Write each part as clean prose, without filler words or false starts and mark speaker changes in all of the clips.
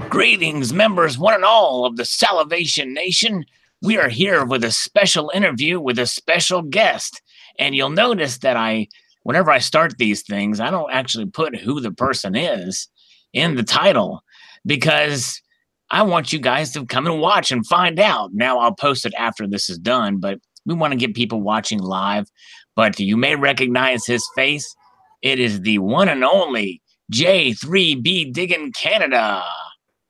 Speaker 1: Greetings, members, one and all of the Salivation Nation. We are here with a special interview with a special guest. And you'll notice that whenever I start these things, I don't actually put who the person is in the title because I want you guys to come and watch and find out. Now, I'll post it after this is done, but we want to get people watching live. But you may recognize his face. It is the one and only J3B Digg'n Canada.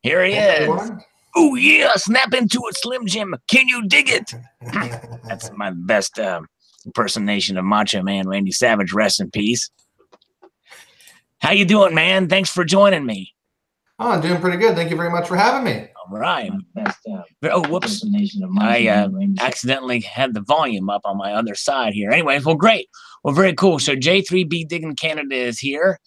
Speaker 1: Here he is. Oh, yeah, snap into it, Slim Jim. Can you dig it? That's my best impersonation of Macho Man Randy Savage. Rest in peace. How you doing, man? Thanks for joining me.
Speaker 2: Oh, I'm doing pretty good. Thank you very much for having me.
Speaker 1: All right. Oh, whoops. I accidentally had the volume up on my other side here. Anyways, well, great. Well, very cool. So J3B Digg'n Canada is here.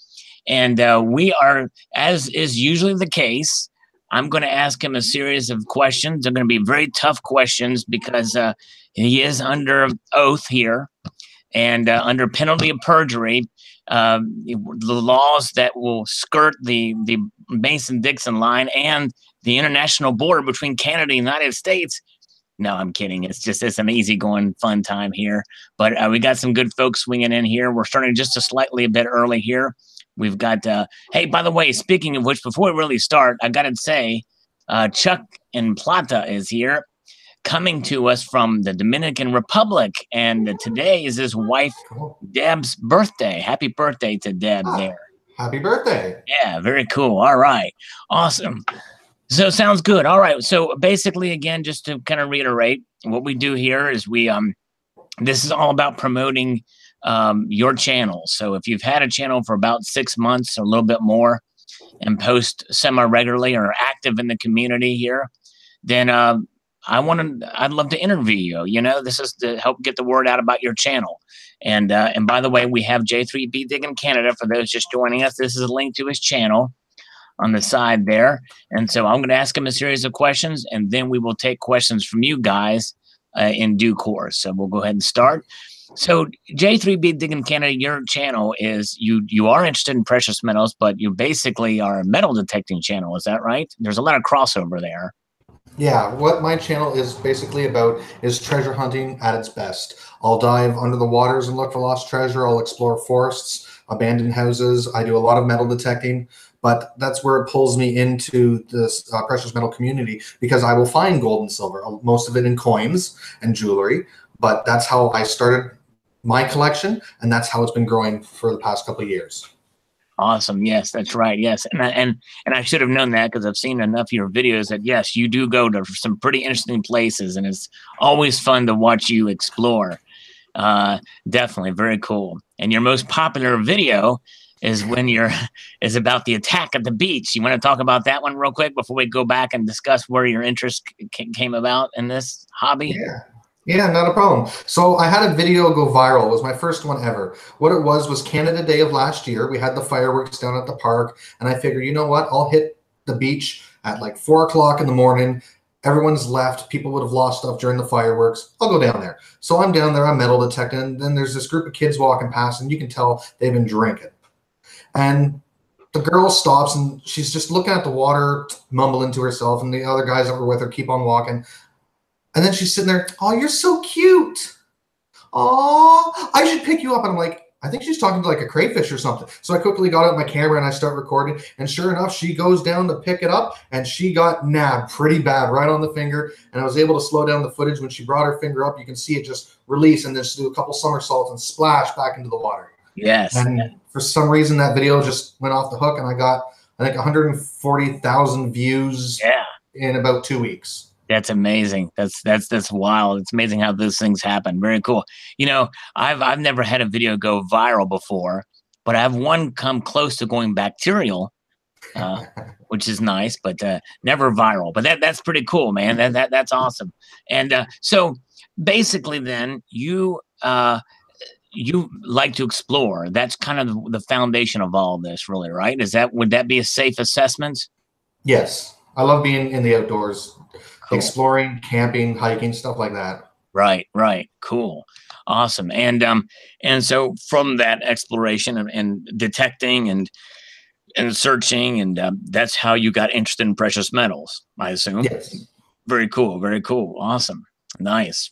Speaker 1: And we are, as is usually the case, I'm going to ask him a series of questions. They're going to be very tough questions because he is under oath here and under penalty of perjury. The laws that will skirt the Mason-Dixon line and the international border between Canada and the United States. No, I'm kidding. It's an easygoing, fun time here. But we got some good folks swinging in here. We're starting just a bit early here. We've got, hey, by the way, speaking of which, before we really start, I got to say, Chuck in Plata is here, coming to us from the Dominican Republic. And today is his wife, Deb's birthday. Happy birthday to Deb there.
Speaker 2: Happy birthday.
Speaker 1: Yeah, very cool. All right. Awesome. So sounds good. All right. So basically, again, just to kind of reiterate, what we do here is this is all about promoting your channel. So if you've had a channel for about 6 months or a little bit more and post semi-regularly or active in the community here, then I'd love to interview you. You know, this is to help get the word out about your channel. And by the way, we have J3B Digg'n Canada for those just joining us. This is a link to his channel on the side there. And so I'm going to ask him a series of questions, and then we will take questions from you guys in due course. So we'll go ahead and start. So J3B Digg'n Canada, your channel is you are interested in precious metals, but you basically are a metal detecting channel. Is that right? There's a lot of crossover there.
Speaker 2: Yeah, what my channel is basically about is treasure hunting at its best. I'll dive under the waters and look for lost treasure. I'll explore forests, abandoned houses. I do a lot of metal detecting, but that's where it pulls me into this precious metal community because I will find gold and silver, most of it in coins and jewelry. But that's how I started my collection, and that's how it's been growing for the past couple of years.
Speaker 1: Awesome. Yes, that's right. Yes. And I should have known that because I've seen enough of your videos that, yes, you do go to some pretty interesting places, and it's always fun to watch you explore. Definitely. Very cool. And your most popular video is is about the attack at the beach. You want to talk about that one real quick before we go back and discuss where your interest came about in this hobby?
Speaker 2: Yeah, not a problem. So I had a video go viral. It was my first one ever. What it was Canada Day of last year. We had the fireworks down at the park, and I figured, you know what? I'll hit the beach at like 4 o'clock in the morning. Everyone's left. People would have lost stuff during the fireworks. I'll go down there. So I'm down there. I'm metal detecting. And then there's this group of kids walking past, and you can tell they've been drinking. And the girl stops, and she's just looking at the water, mumbling to herself, and the other guys that were with her keep on walking. And then she's sitting there, oh, you're so cute. Oh, I should pick you up. And I'm like, I think she's talking to like a crayfish or something. So I quickly got out my camera and I start recording. And sure enough, she goes down to pick it up and she got nabbed pretty bad right on the finger. And I was able to slow down the footage. When she brought her finger up, you can see it just release and just do a couple somersaults and splash back into the water.
Speaker 1: Yes.
Speaker 2: And for some reason, that video just went off the hook. And I got, I think, 140,000 views in about 2 weeks.
Speaker 1: That's amazing. That's wild. It's amazing how those things happen. Very cool. You know, I've never had a video go viral before, but I have one come close to going bacterial, which is nice, but never viral. But that's pretty cool, man. That's awesome. And so basically, then you like to explore. That's kind of the foundation of all this, really, right? Would that be a safe assessment?
Speaker 2: Yes, I love being in the outdoors. Cool. Exploring, camping, hiking, stuff like that.
Speaker 1: Right. Cool. Awesome. And so from that exploration and detecting and and searching, and that's how you got interested in precious metals, I assume.
Speaker 2: Yes.
Speaker 1: Very cool. Very cool. Awesome. Nice.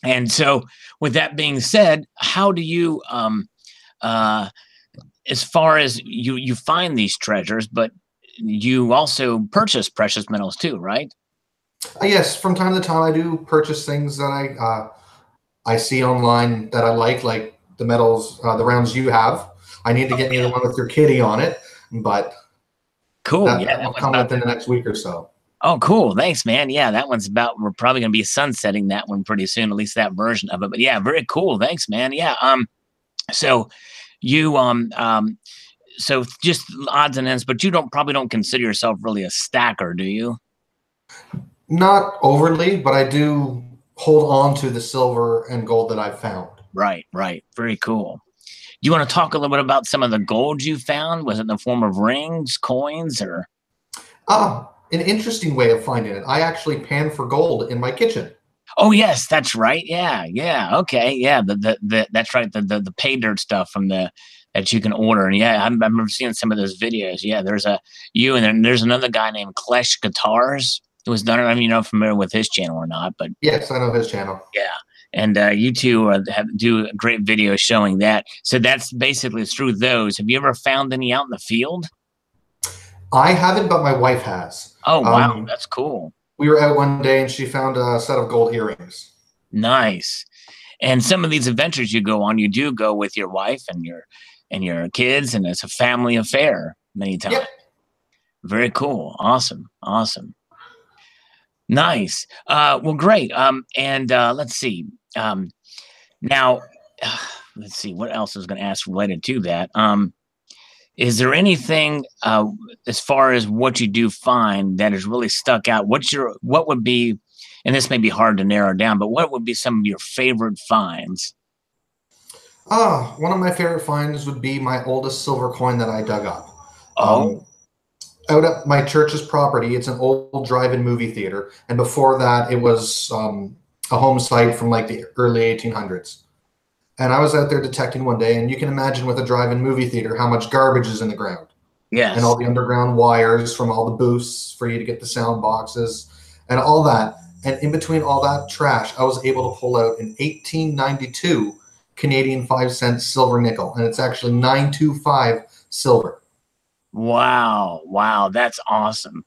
Speaker 1: And so, with that being said, how do you, as far as you find these treasures, but you also purchase precious metals too, right?
Speaker 2: Yes, from time to time I do purchase things that I see online that I like the metals, the rounds you have. I need to get me the one with your kitty on it, but
Speaker 1: cool.
Speaker 2: that will come within the next week or so.
Speaker 1: Oh, cool. Thanks, man. Yeah, that one's about, we're probably going to be sunsetting that one pretty soon, at least that version of it. But yeah, very cool. Thanks, man. Yeah. So you, so just odds and ends, but you probably don't consider yourself really a stacker, do you?
Speaker 2: Not overly, but I do hold on to the silver and gold that I've found.
Speaker 1: Right, right. Very cool. Do you want to talk a little bit about some of the gold you found? Was it in the form of rings, coins, or?
Speaker 2: An interesting way of finding it. I actually pan for gold in my kitchen.
Speaker 1: Oh yes, that's right. Yeah, yeah. Okay, yeah. That's right. The pay dirt stuff from that you can order. And yeah, I remember seeing some of those videos. Yeah, there's you, and then there's another guy named Clash Guitars who was done. I mean, you're not familiar with his channel or not, but
Speaker 2: yes, I know his channel.
Speaker 1: Yeah. And you two do a great video showing that. So that's basically through those. Have you ever found any out in the field?
Speaker 2: I haven't, but my wife has.
Speaker 1: Oh, wow. That's cool.
Speaker 2: We were out one day and she found a set of gold earrings.
Speaker 1: Nice. And some of these adventures you go on, you do go with your wife and your kids, and it's a family affair many times. Yep. Very cool. Awesome. Awesome. Nice. Well, great. And let's see. Now, let's see what else I was going to ask related to that. Is there anything as far as what you do find that has really stuck out? What would be, and this may be hard to narrow down, but what would be some of your favorite finds?
Speaker 2: One of my favorite finds would be my oldest silver coin that I dug up. Out at my church's property. It's an old drive-in movie theater, and before that, it was a home site from like the early 1800s. And I was out there detecting one day, and you can imagine with a drive-in movie theater how much garbage is in the ground.
Speaker 1: Yes.
Speaker 2: And all the underground wires from all the booths for you to get the sound boxes and all that. And in between all that trash, I was able to pull out an 1892 Canadian 5-cent silver nickel, and it's actually 925 silver.
Speaker 1: Wow. Wow. That's awesome.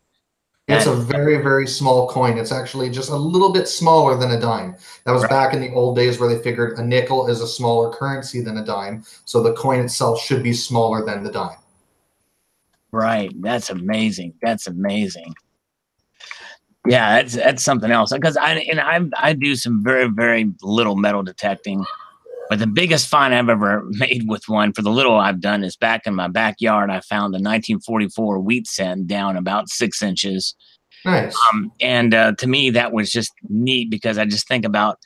Speaker 2: It's a very, very small coin. It's actually just a little bit smaller than a dime. That was back in the old days where they figured a nickel is a smaller currency than a dime. So the coin itself should be smaller than the dime.
Speaker 1: Right. That's amazing. That's amazing. Yeah, that's something else. Because I do some very, very little metal detecting. But the biggest find I've ever made with one, for the little I've done, is back in my backyard. I found a 1944 wheat cent down about 6 inches.
Speaker 2: Nice.
Speaker 1: And to me, that was just neat, because I just think about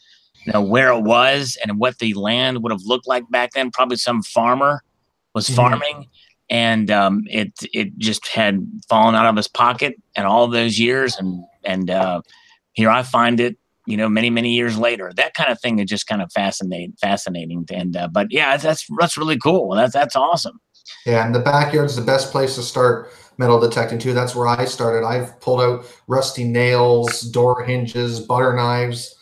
Speaker 1: where it was and what the land would have looked like back then. Probably some farmer was farming, and it just had fallen out of his pocket in all those years. And here I find it, many, many years later. That kind of thing is just kind of fascinating. And but yeah, that's really cool. That's awesome.
Speaker 2: Yeah, and the backyard's the best place to start metal detecting too. That's where I started. I've pulled out rusty nails, door hinges, butter knives.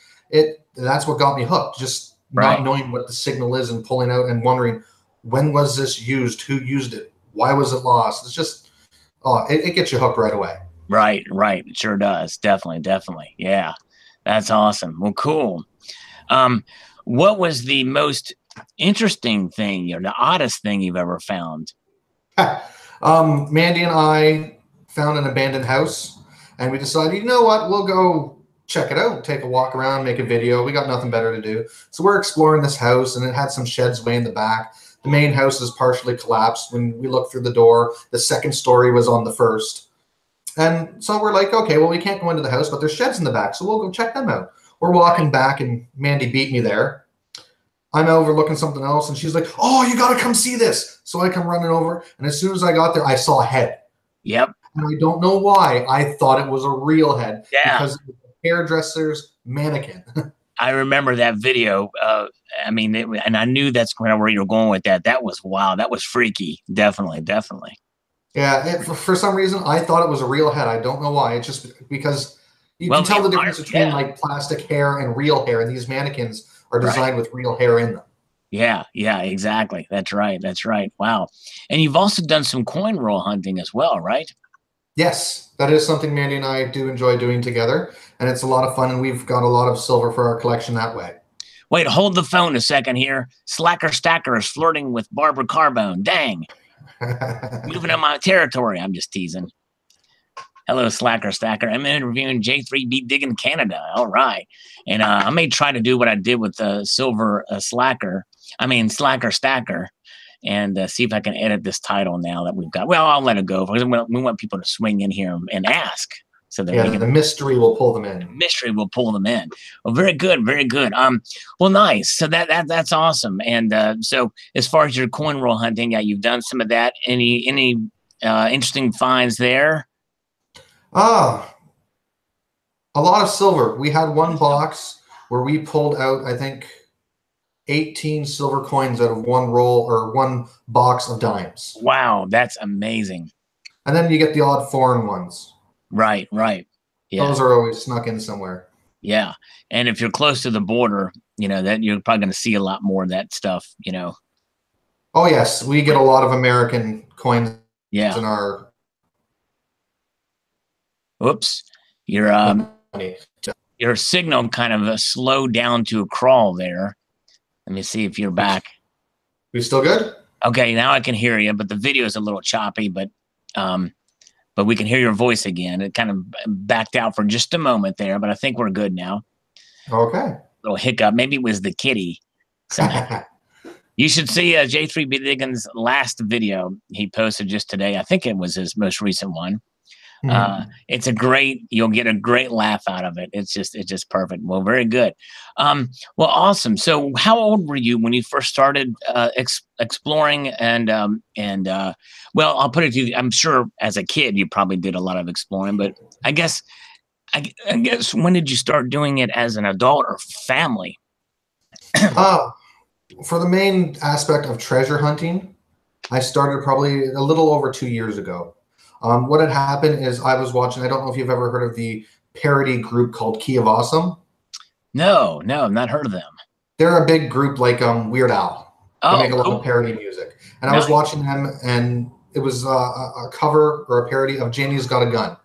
Speaker 2: That's what got me hooked. Just not knowing what the signal is and pulling out and wondering, when was this used? Who used it? Why was it lost? It's just, it gets you hooked right away. Right.
Speaker 1: It sure does. Definitely. Yeah. That's awesome. Well, cool. What was the most interesting thing, the oddest thing you've ever found?
Speaker 2: Mandy and I found an abandoned house, and we decided, you know what, we'll go check it out, take a walk around, make a video. We got nothing better to do. So we're exploring this house, and it had some sheds way in the back. The main house is partially collapsed. When we looked through the door, the second story was on the first. And so we're like, okay, well, we can't go into the house, but there's sheds in the back, so we'll go check them out. We're walking back, and Mandy beat me there. I'm overlooking something else, and she's like, oh, you got to come see this. So I come running over, and as soon as I got there, I saw a head.
Speaker 1: Yep.
Speaker 2: And I don't know why. I thought it was a real head.
Speaker 1: Yeah.
Speaker 2: Because it was a hairdresser's mannequin.
Speaker 1: I remember that video. And I knew that's where you were going with that. That was, wow, that was freaky. Definitely.
Speaker 2: Yeah, for some reason, I thought it was a real head. I don't know why. It's just because you can tell the difference between like plastic hair and real hair, and these mannequins are designed with real hair in them.
Speaker 1: Yeah, yeah, exactly. That's right. That's right. Wow. And you've also done some coin roll hunting as well, right?
Speaker 2: Yes, that is something Mandy and I do enjoy doing together, and it's a lot of fun, and we've got a lot of silver for our collection that way.
Speaker 1: Wait, hold the phone a second here. Slacker Stacker is flirting with Barbara Carbone. Dang. Moving on my territory. I'm just teasing. Hello, Slacker Stacker. I'm interviewing J3B Digg'n Canada. All right. And I may try to do what I did with the Silver Slacker. I mean, Slacker Stacker. And see if I can edit this title now that we've got. Well, I'll let it go. We want people to swing in here and ask. So that
Speaker 2: the mystery will pull them in.
Speaker 1: Mystery will pull them in. Well, very good, very good. Well, nice. So that's awesome. And so as far as your coin roll hunting, you've done some of that. Any interesting finds there?
Speaker 2: A lot of silver. We had one box where we pulled out, I think, 18 silver coins out of one roll or one box of dimes.
Speaker 1: Wow, that's amazing.
Speaker 2: And then you get the odd foreign ones.
Speaker 1: Right, right.
Speaker 2: Yeah. Those are always snuck in somewhere.
Speaker 1: Yeah. And if you're close to the border, that you're probably going to see a lot more of that stuff,
Speaker 2: Oh, yes. We get a lot of American coins in our.
Speaker 1: Oops. Your signal kind of slowed down to a crawl there. Let me see if you're back.
Speaker 2: We still good?
Speaker 1: Okay, now I can hear you, but the video is a little choppy, but we can hear your voice again. It kind of backed out for just a moment there, but I think we're good now.
Speaker 2: Okay.
Speaker 1: Little hiccup. Maybe it was the kitty. You should see J3B Digg'n's last video he posted just today. I think it was his most recent one. It's you'll get a great laugh out of it. It's just perfect. Well, very good. Well, awesome. So how old were you when you first started exploring well, I'll put it to you, I'm sure as a kid you probably did a lot of exploring, but I guess when did you start doing it as an adult or family?
Speaker 2: For the main aspect of treasure hunting, I started probably a little over 2 years ago. What had happened is I was watching, I don't know if you've ever heard of the parody group called Key of Awesome.
Speaker 1: No, I've not heard of them.
Speaker 2: They're a big group like Weird Al. They make a lot of parody music. And I was watching them, and it was a cover or a parody of Janie's Got a Gun.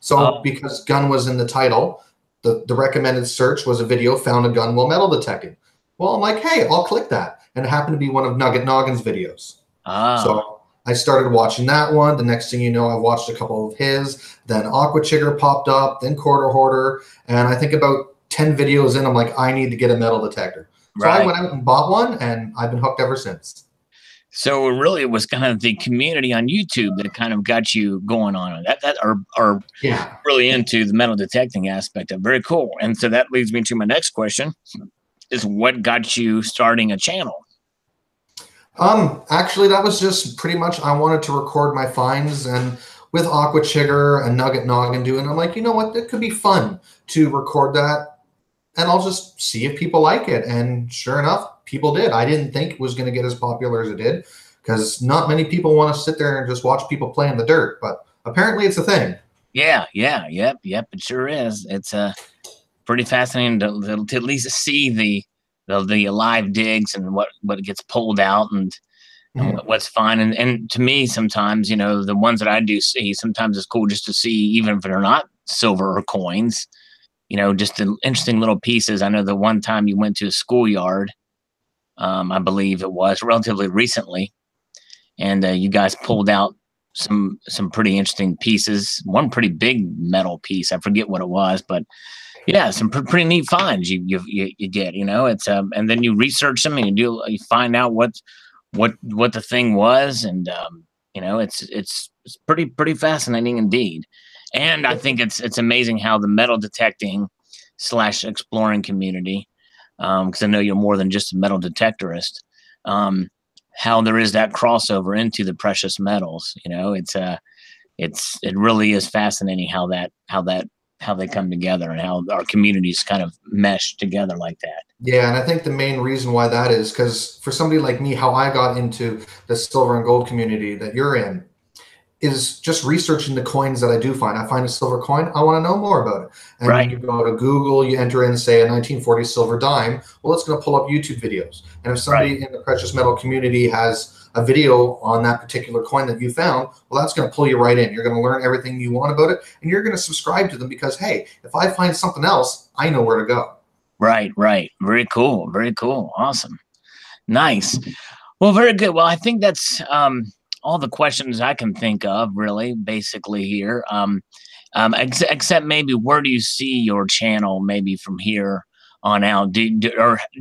Speaker 2: So because gun was in the title, the recommended search was a video, found a gun while metal detecting. Well, I'm like, hey, I'll click that. And it happened to be one of Nugget Noggin's videos. So I started watching that one. The next thing you know, I watched a couple of his. Then Aqua Chigger popped up, then Quarter Hoarder. And I think about 10 videos in, I'm like, I need to get a metal detector. So I went out and bought one, and I've been hooked ever since.
Speaker 1: So really, it was kind of the community on YouTube that kind of got you going on that are really into the metal detecting aspect of it. Very cool. And so that leads me to my next question: is what got you starting a channel?
Speaker 2: Actually, that was just pretty much I wanted to record my finds, and with Aqua Chigger and Nugget Noggin doing, I'm like, you know what, it could be fun to record that, and I'll just see if people like it. And sure enough, people did. I didn't think it was going to get as popular as it did, because not many people want to sit there and just watch people play in the dirt, but apparently it's a thing.
Speaker 1: Yep, it sure is. It's pretty fascinating to at least see the live digs and what gets pulled out and what's fine. And to me, sometimes, the ones that I do see, sometimes it's cool just to see, even if they're not silver or coins, just the interesting little pieces. I know the one time you went to a schoolyard, I believe it was relatively recently, and you guys pulled out some pretty interesting pieces. One pretty big metal piece. I forget what it was, but yeah, some pretty neat finds you get. It's and then you research them and you find out what the thing was, and it's pretty fascinating indeed. And I think it's amazing how the metal detecting / exploring community, because I know you're more than just a metal detectorist, how there is that crossover into the precious metals. It really is fascinating how they come together and how our communities kind of mesh together like that.
Speaker 2: Yeah, and I think the main reason why that is because for somebody like me, how I got into the silver and gold community that you're in is just researching the coins that I do find. I find a silver coin, I want to know more about it. And you go to Google, you enter in, say, a 1940 silver dime. Well, it's going to pull up YouTube videos. And if somebody in the precious metal community has a video on that particular coin that you found, well, that's going to pull you right in. You're going to learn everything you want about it, and you're going to subscribe to them because, hey, if I find something else, I know where to go.
Speaker 1: Right. Very cool. Very cool. Awesome. Nice. Well, very good. Well, I think that's all the questions I can think of, really, basically here. Except maybe, where do you see your channel maybe from here on out? Do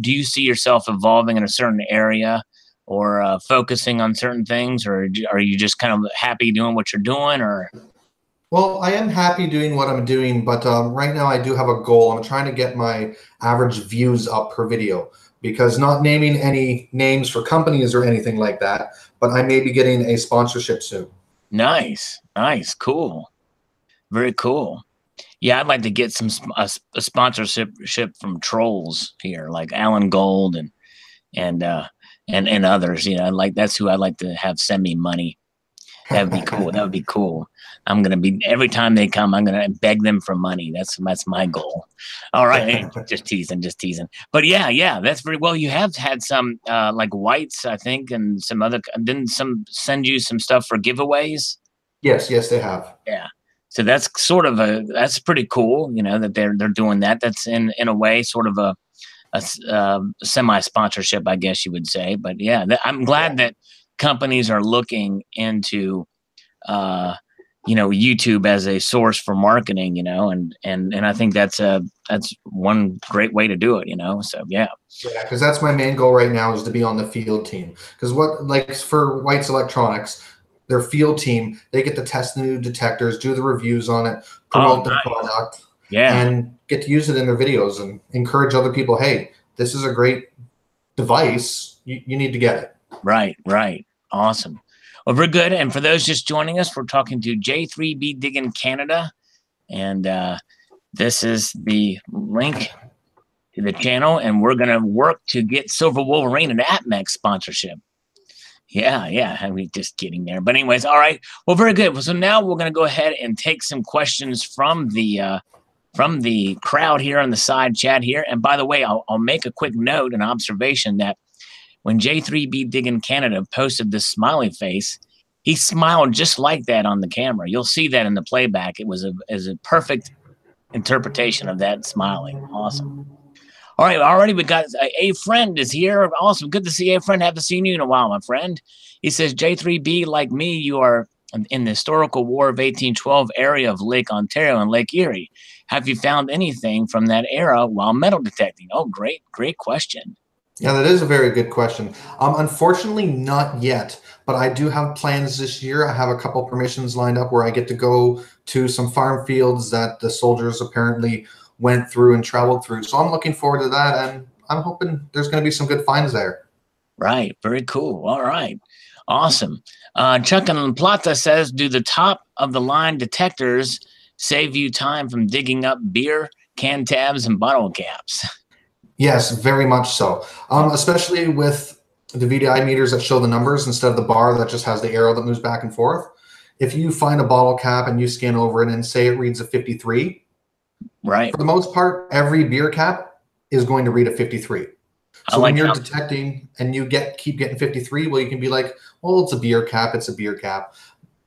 Speaker 1: you see yourself evolving in a certain area, or focusing on certain things, or are you just kind of happy doing what you're doing? Or
Speaker 2: well, I am happy doing what I'm doing, but right now I do have a goal. I'm trying to get my average views up per video, because, not naming any names for companies or anything like that, but I may be getting a sponsorship soon.
Speaker 1: Nice, cool, very cool. Yeah, I'd like to get a sponsorship from trolls here, like Alan Gold and others. You know, that's who I'd like to have send me money. That would be cool. That would be cool. I'm gonna be, every time they come, I'm gonna beg them for money. That's my goal. All right, just teasing. But yeah, that's very well. You have had some like Whites, I think, and some other. Didn't some send you some stuff for giveaways?
Speaker 2: Yes, they have.
Speaker 1: Yeah. So that's sort of that's pretty cool. You know, that they're doing that. That's in a way sort of a semi-sponsorship, I guess you would say. But yeah, I'm glad that companies are looking into YouTube as a source for marketing, and I think that's one great way to do it, so yeah,
Speaker 2: because that's my main goal right now, is to be on the field team. Because for White's Electronics, their field team, they get to test new detectors, do the reviews on it, promote the product, and get to use it in their videos and encourage other people. Hey, this is a great device. You need to get it.
Speaker 1: Right. Awesome. Well, very good. And for those just joining us, we're talking to J3B Digg'n Canada, and this is the link to the channel, and we're going to work to get Silver Wolverine and APMEX sponsorship. Yeah, I mean, just kidding there. But anyways, all right. Well, very good. So now we're going to go ahead and take some questions from the crowd here on the side chat here. And by the way, I'll make a quick note, an observation, that when J3B Digg'n Canada posted this smiley face, he smiled just like that on the camera. You'll see that in the playback. It was a perfect interpretation of that smiling. Awesome. All right, already we got a friend is here. Awesome. Good to see a friend. Haven't seen you in a while, my friend. He says, J3B, like me, you are in the historical War of 1812 area of Lake Ontario and Lake Erie. Have you found anything from that era while metal detecting? Oh, great question.
Speaker 2: Yeah, that is a very good question. Unfortunately, not yet, but I do have plans this year. I have a couple permissions lined up where I get to go to some farm fields that the soldiers apparently went through and traveled through. So I'm looking forward to that, and I'm hoping there's going to be some good finds there.
Speaker 1: Right. Very cool. All right. Awesome. Chuck and Plata says, do the top of the line detectors save you time from digging up beer can tabs and bottle caps?
Speaker 2: Yes, very much so. Especially with the VDI meters that show the numbers instead of the bar that just has the arrow that moves back and forth. If you find a bottle cap and you scan over it and say it reads a 53,
Speaker 1: right,
Speaker 2: for the most part, every beer cap is going to read a 53. So when you're detecting and you keep getting 53, well, you can be like, well, it's a beer cap. It's a beer cap.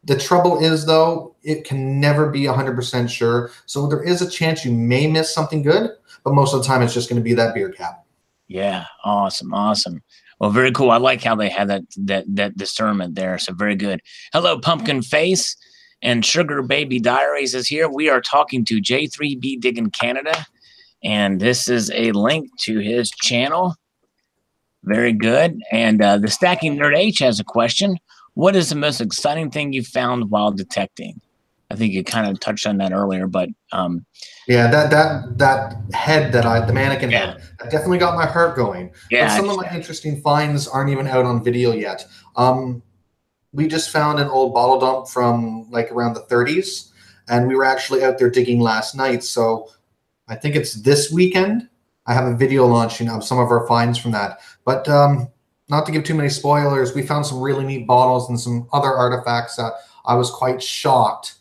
Speaker 2: The trouble is, though, it can never be 100% sure. So there is a chance you may miss something good, but most of the time it's just going to be that beer cap.
Speaker 1: Yeah, awesome. Well, very cool. I like how they have that discernment there. So very good. Hello, Pumpkin Face and Sugar Baby Diaries is here. We are talking to J3B Digg'n Canada, and this is a link to his channel. Very good. And the Stacking Nerd H has a question. What is the most exciting thing you found while detecting? I think you kind of touched on that earlier, but
Speaker 2: yeah, that head the mannequin head, that definitely got my heart going.
Speaker 1: Yeah,
Speaker 2: but some of my interesting finds aren't even out on video yet. We just found an old bottle dump from like around the 30s, and we were actually out there digging last night. So I think it's this weekend. I have a video launching of some of our finds from that. But not to give too many spoilers, we found some really neat bottles and some other artifacts that I was quite shocked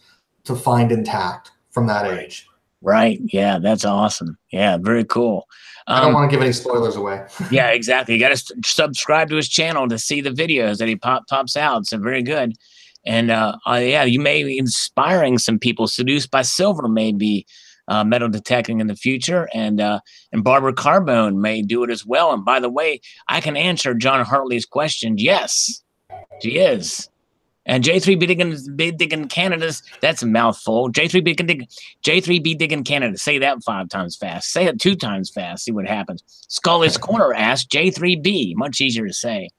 Speaker 2: to find intact from that age.
Speaker 1: Right. Yeah, that's awesome. Yeah, very cool.
Speaker 2: I don't want to give any spoilers away.
Speaker 1: Yeah, exactly. You got to subscribe to his channel to see the videos that he pops out. So very good. And yeah, you may be inspiring some people. Seduced by Silver may be metal detecting in the future, and Barbara Carbone may do it as well. And by the way, I can answer John Hartley's question. Yes, she is. And J3B Digg'n Canada's, that's a mouthful. J3B Digg'n Canada. Say that 5 times fast. Say it 2 times fast. See what happens. Scully's Corner asks J3B. Much easier to say.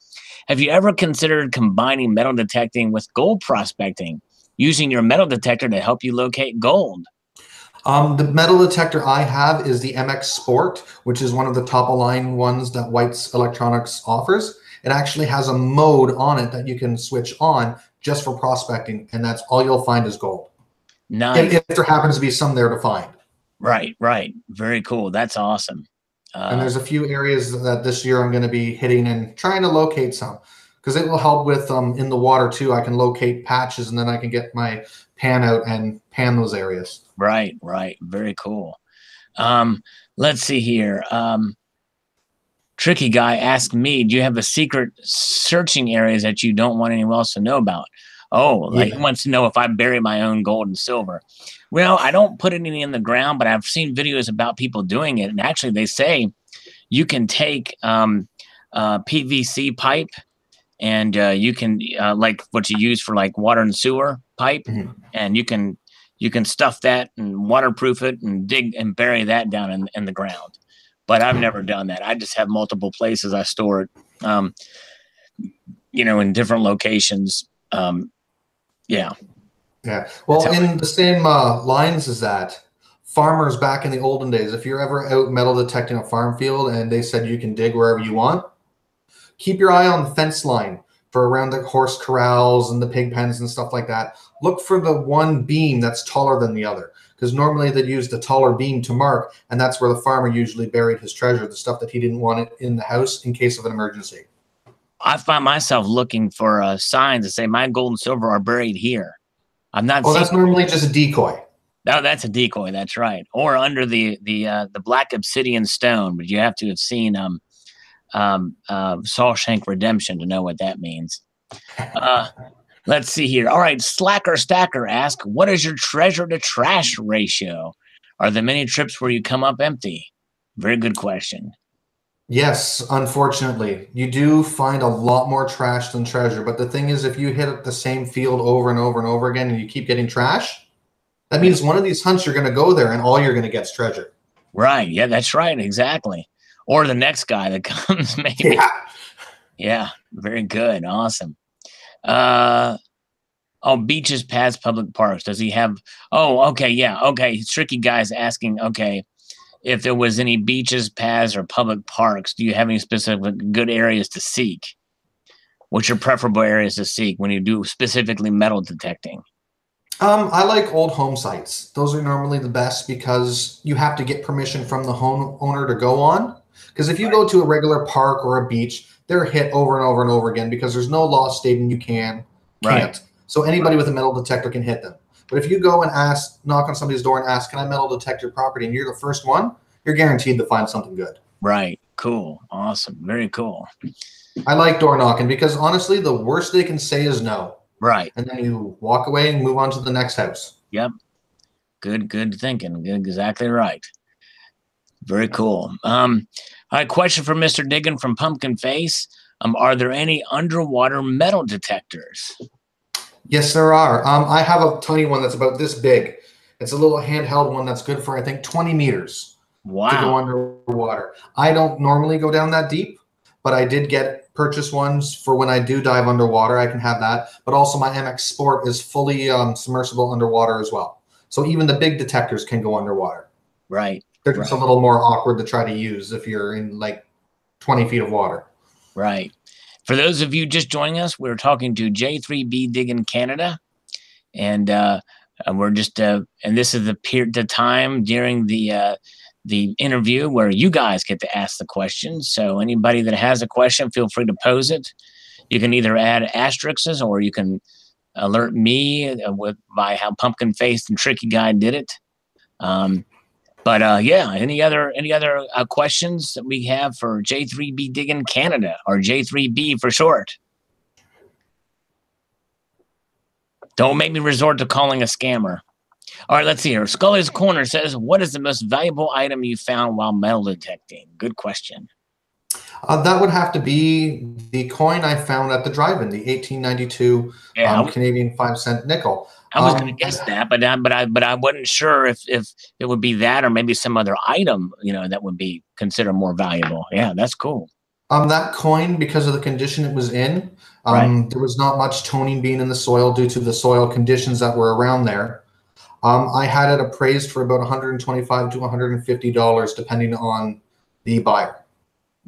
Speaker 1: Have you ever considered combining metal detecting with gold prospecting, using your metal detector to help you locate gold?
Speaker 2: The metal detector I have is the MX Sport, which is one of the top-of-line ones that White's Electronics offers. It actually has a mode on it that you can switch on just for prospecting, and that's all you'll find is gold.
Speaker 1: Nice.
Speaker 2: If there happens to be some there to find.
Speaker 1: Right, right. Very cool. That's awesome.
Speaker 2: And there's a few areas that this year I'm going to be hitting and trying to locate some, because it will help with in the water too. I can locate patches, and then I can get my pan out and pan those areas.
Speaker 1: Right, right. Very cool. Let's see here. Tricky Guy asked me, do you have a secret searching areas that you don't want anyone else to know about? Oh, like he wants to know if I bury my own gold and silver. Well, I don't put any in the ground, but I've seen videos about people doing it. And actually they say you can take PVC pipe, and you can like what you use for like water and sewer pipe, and you can stuff that and waterproof it and dig and bury that down in the ground. But I've never done that. I just have multiple places I store it, you know, in different locations. Yeah.
Speaker 2: Yeah. Well, in the same lines as that, farmers back in the olden days, if you're ever out metal detecting a farm field and they said you can dig wherever you want, keep your eye on the fence line for around the horse corrals and the pig pens and stuff like that. Look for the one beam that's taller than the other, because normally they'd use the taller beam to mark, and that's where the farmer usually buried his treasure, the stuff that he didn't want it in the house in case of an emergency.
Speaker 1: I find myself looking for signs that say my gold and silver are buried here. I'm not.
Speaker 2: Oh, that's normally just a decoy.
Speaker 1: No, that's a decoy. That's right. Or under the black obsidian stone, but you have to have seen Shawshank Redemption to know what that means. Let's see here. All right, Slacker Stacker asks, what is your treasure to trash ratio? Are there many trips where you come up empty? Very good question.
Speaker 2: Yes, unfortunately. You do find a lot more trash than treasure. But the thing is, if you hit the same field over and over and over again and you keep getting trash, that means one of these hunts you're going to go there and all you're going to get is treasure.
Speaker 1: Right. Yeah, that's right. Exactly. Or the next guy that comes, maybe.
Speaker 2: Yeah.
Speaker 1: Yeah. Very good. Awesome. Oh, beaches, paths, public parks. Does he have? Oh, okay. Yeah. Okay. Tricky Guy's asking, okay, if there was any beaches, paths, or public parks, do you have any specific good areas to seek? What's your preferable areas to seek when you do specifically metal detecting?
Speaker 2: I like old home sites. Those are normally the best because you have to get permission from the homeowner to go on. Because if you go to a regular park or a beach, they're hit over and over and over again because there's no law stating you can't.
Speaker 1: Right.
Speaker 2: So anybody with a metal detector can hit them. But if you go and knock on somebody's door and ask, can I metal detect your property? And you're the first one, you're guaranteed to find something good.
Speaker 1: Right. Cool. Awesome. Very cool.
Speaker 2: I like door knocking because honestly, the worst they can say is no.
Speaker 1: Right.
Speaker 2: And then you walk away and move on to the next house.
Speaker 1: Yep. Good thinking. Good, exactly right. Very cool. All right, question for Mr. Digg'n from Pumpkin Face. Are there any underwater metal detectors?
Speaker 2: Yes, there are. I have a tiny one that's about this big. It's a little handheld one that's good for, I think, 20 meters.
Speaker 1: Wow.
Speaker 2: To go underwater. I don't normally go down that deep, but I did purchase ones for when I do dive underwater. I can have that. But also my MX Sport is fully submersible underwater as well. So even the big detectors can go underwater.
Speaker 1: Right.
Speaker 2: They're just a little more awkward to try to use if you're in like 20 feet of water.
Speaker 1: Right. For those of you just joining us, we're talking to J3B Digg'n Canada. And we're just, and this is the time during the interview where you guys get to ask the questions. So anybody that has a question, feel free to pose it. You can either add asterisks or you can alert me by how pumpkin faced and tricky guy did it. Yeah, any other questions that we have for J3B Digg'n Canada, or J3B for short? Don't make me resort to calling a scammer. All right, let's see here. Scully's Corner says, what is the most valuable item you found while metal detecting? Good question.
Speaker 2: That would have to be the coin I found at the drive-in, the 1892 Canadian 5-cent nickel.
Speaker 1: I was going to guess that, but I wasn't sure if it would be that or maybe some other item, that would be considered more valuable. Yeah, that's cool.
Speaker 2: That coin, because of the condition it was in, there was not much toning being in the soil due to the soil conditions that were around there. I had it appraised for about $125 to $150, depending on the buyer.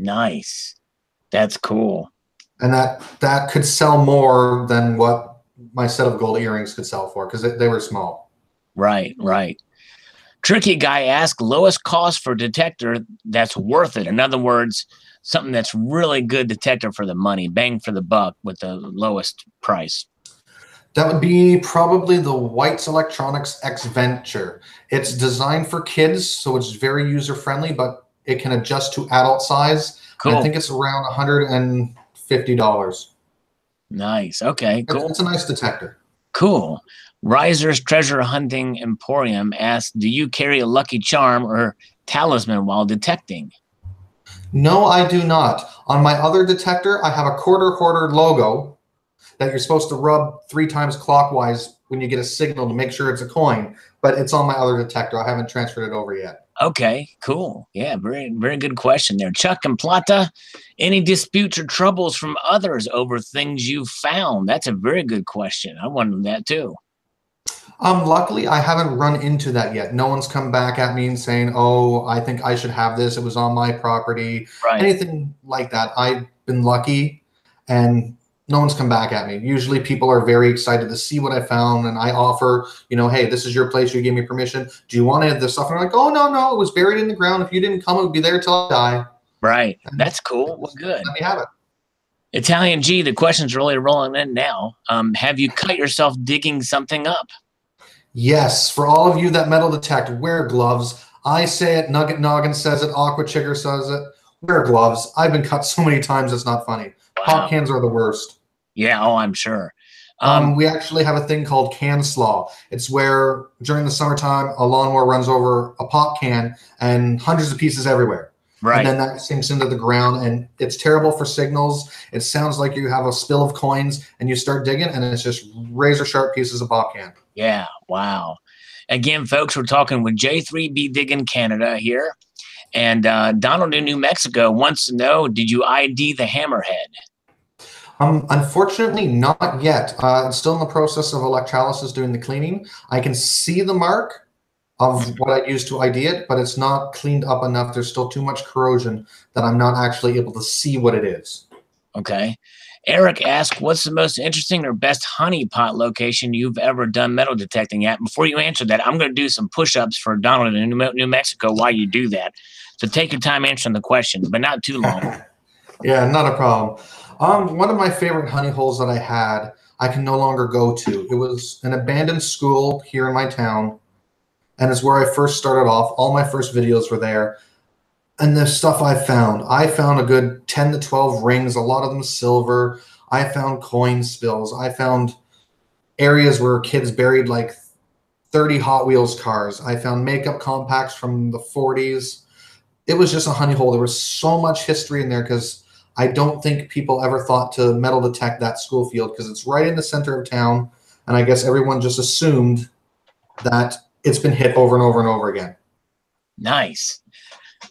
Speaker 1: Nice. That's cool.
Speaker 2: And that could sell more than what my set of gold earrings could sell for, because they were small.
Speaker 1: Right. Tricky guy asked, lowest cost for detector that's worth it. In other words, something that's really good detector for the money, bang for the buck with the lowest price.
Speaker 2: That would be probably the White's Electronics X Venture. It's designed for kids, so it's very user-friendly, but it can adjust to adult size.
Speaker 1: Cool.
Speaker 2: I think it's around $150.
Speaker 1: Nice. Okay, cool.
Speaker 2: It's a nice detector.
Speaker 1: Cool. Riser's Treasure Hunting Emporium asks, do you carry a lucky charm or talisman while detecting?
Speaker 2: No, I do not. On my other detector, I have a quarter hoarder logo that you're supposed to rub 3 times clockwise when you get a signal to make sure it's a coin, but it's on my other detector. I haven't transferred it over yet.
Speaker 1: Okay, cool. Yeah, very, very good question there. Chuck and Plata, any disputes or troubles from others over things you found? That's a very good question. I wondered that too.
Speaker 2: Luckily, I haven't run into that yet. No one's come back at me and saying, oh, I think I should have this. It was on my property.
Speaker 1: Right.
Speaker 2: Anything like that. I've been lucky, and no one's come back at me. Usually people are very excited to see what I found, and I offer, hey, this is your place. You gave me permission. Do you want to have this stuff? And I'm like, oh, no, it was buried in the ground. If you didn't come, it would be there till I die.
Speaker 1: Right. That's cool. Well, good.
Speaker 2: Let me have it.
Speaker 1: Italian G, the question's really rolling in now. Have you cut yourself digging something up?
Speaker 2: Yes. For all of you that metal detect, wear gloves. I say it, Nugget Noggin says it, Aqua Chigger says it. Wear gloves. I've been cut so many times, it's not funny. Wow. Pop cans are the worst.
Speaker 1: Yeah, I'm sure.
Speaker 2: We actually have a thing called can slaw. It's where during the summertime, a lawnmower runs over a pop can and hundreds of pieces everywhere.
Speaker 1: Right.
Speaker 2: And then that sinks into the ground, and it's terrible for signals. It sounds like you have a spill of coins and you start digging and it's just razor sharp pieces of pop can.
Speaker 1: Yeah. Wow. Again, folks, we're talking with J3B Digg'n Canada here. And Donald in New Mexico wants to know, did you ID the hammerhead?
Speaker 2: Unfortunately, not yet. It's still in the process of electrolysis doing the cleaning. I can see the mark of what I used to ID it, but it's not cleaned up enough. There's still too much corrosion that I'm not actually able to see what it is.
Speaker 1: Okay. Eric asked, what's the most interesting or best honeypot location you've ever done metal detecting at? Before you answer that, I'm going to do some push-ups for Donald in New Mexico while you do that. So take your time answering the question, but not too long.
Speaker 2: Yeah, not a problem. One of my favorite honey holes that I had, I can no longer go to. It was an abandoned school here in my town, and it's where I first started off. All my first videos were there. And the stuff I found a good 10 to 12 rings, a lot of them silver. I found coin spills. I found areas where kids buried like 30 Hot Wheels cars. I found makeup compacts from the 40s. It was just a honey hole. There was so much history in there because I don't think people ever thought to metal detect that school field because it's right in the center of town. And I guess everyone just assumed that it's been hit over and over and over again.
Speaker 1: Nice.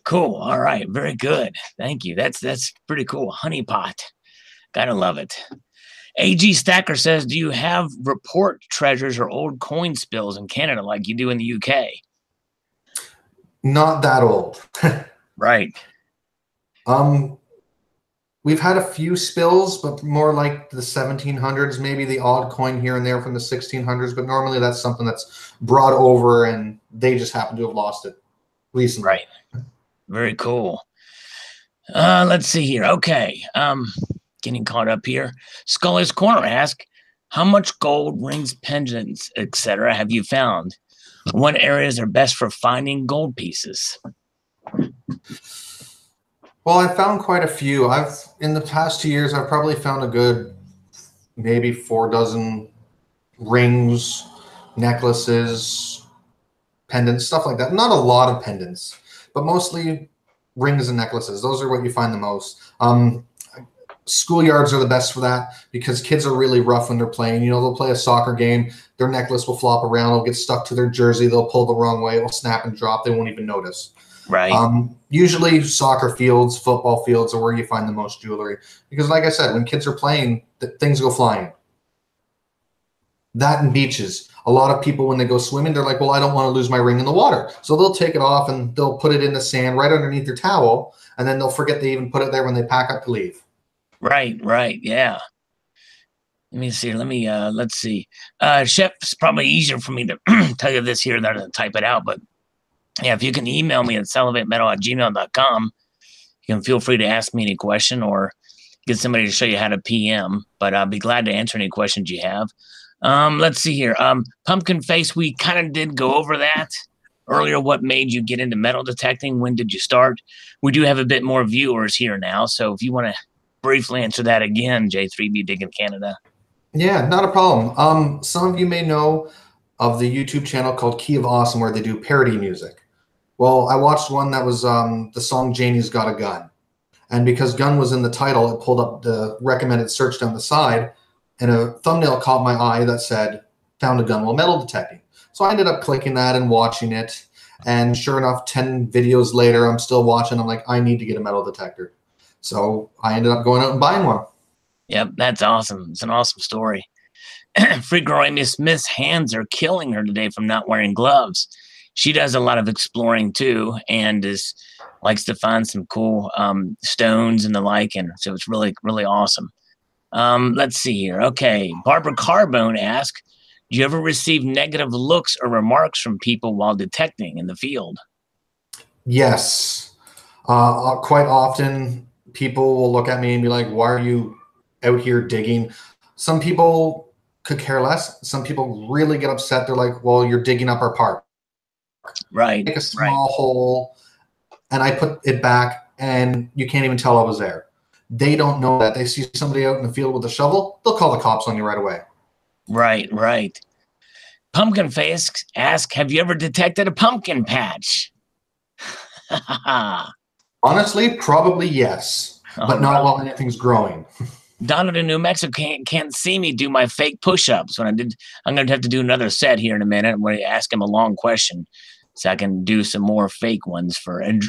Speaker 1: Cool. All right. Very good. Thank you. That's pretty cool. Honeypot. Gotta love it. AG Stacker says, do you have report treasures or old coin spills in Canada like you do in the UK?
Speaker 2: Not that old.
Speaker 1: Right.
Speaker 2: We've had a few spills, but more like the 1700s, maybe the odd coin here and there from the 1600s. But normally that's something that's brought over and they just happen to have lost it recently.
Speaker 1: Right. Very cool. Let's see here. Okay. Getting caught up here. Scully's Corner asks, How much gold, rings, pendants, etc. have you found? What areas are best for finding gold pieces?
Speaker 2: Well, I found quite a few. In the past 2 years, I've probably found a good maybe 4 dozen rings, necklaces, pendants, stuff like that. Not a lot of pendants, but mostly rings and necklaces. Those are what you find the most. Schoolyards are the best for that because kids are really rough when they're playing. You know, they'll play a soccer game, their necklace will flop around, it'll get stuck to their jersey, they'll pull the wrong way, it'll snap and drop, they won't even notice.
Speaker 1: Right.
Speaker 2: Usually soccer fields, football fields are where you find the most jewelry because, like I said, when kids are playing, things go flying. That and beaches. A lot of people, when they go swimming, they're like, well, I don't want to lose my ring in the water. So they'll take it off and they'll put it in the sand right underneath their towel, and then they'll forget they even put it there when they pack up to leave.
Speaker 1: Right, yeah. Let me see. Let's see. Chef, it's probably easier for me to tell you this here than to type it out. But yeah, if you can email me at salivatemetal@gmail.com, you can feel free to ask me any question or get somebody to show you how to PM. But I'll be glad to answer any questions you have. Let's see here. Pumpkin Face, we kind of did go over that earlier. What made you get into metal detecting? When did you start? We do have a bit more viewers here now. So if you want to briefly answer that again, J3B Digg'n Canada.
Speaker 2: Yeah, not a problem. Some of you may know of the YouTube channel called Key of Awesome where they do parody music. Well, I watched one that was the song Janie's Got a Gun. And because gun was in the title, it pulled up the recommended search down the side, and a thumbnail caught my eye that said, found a gun while metal detecting. So I ended up clicking that and watching it. And sure enough, 10 videos later, I'm still watching. I'm like, I need to get a metal detector. So I ended up going out and buying one.
Speaker 1: Yep, that's awesome. It's an awesome story. Free growing Miss Smith's hands are killing her today from not wearing gloves. She does a lot of exploring too, and likes to find some cool stones and the like, and so it's really, really awesome. Let's see here. Okay, Barbara Carbone asks, do you ever receive negative looks or remarks from people while detecting in the field?
Speaker 2: Yes. Quite often, people will look at me and be like, why are you out here digging? Some people could care less. Some people really get upset. They're like, well, you're digging up our park.
Speaker 1: Right.
Speaker 2: Make a small hole, and I put it back, and you can't even tell I was there. They don't know that. They see somebody out in the field with a shovel, they'll call the cops on you right away.
Speaker 1: Right. Pumpkin Face asks, have you ever detected a pumpkin patch?
Speaker 2: Honestly, probably yes, but not while anything's growing.
Speaker 1: Donald in New Mexico can't see me do my fake push-ups. I'm going to have to do another set here in a minute where I ask him a long question so I can do some more fake ones for. And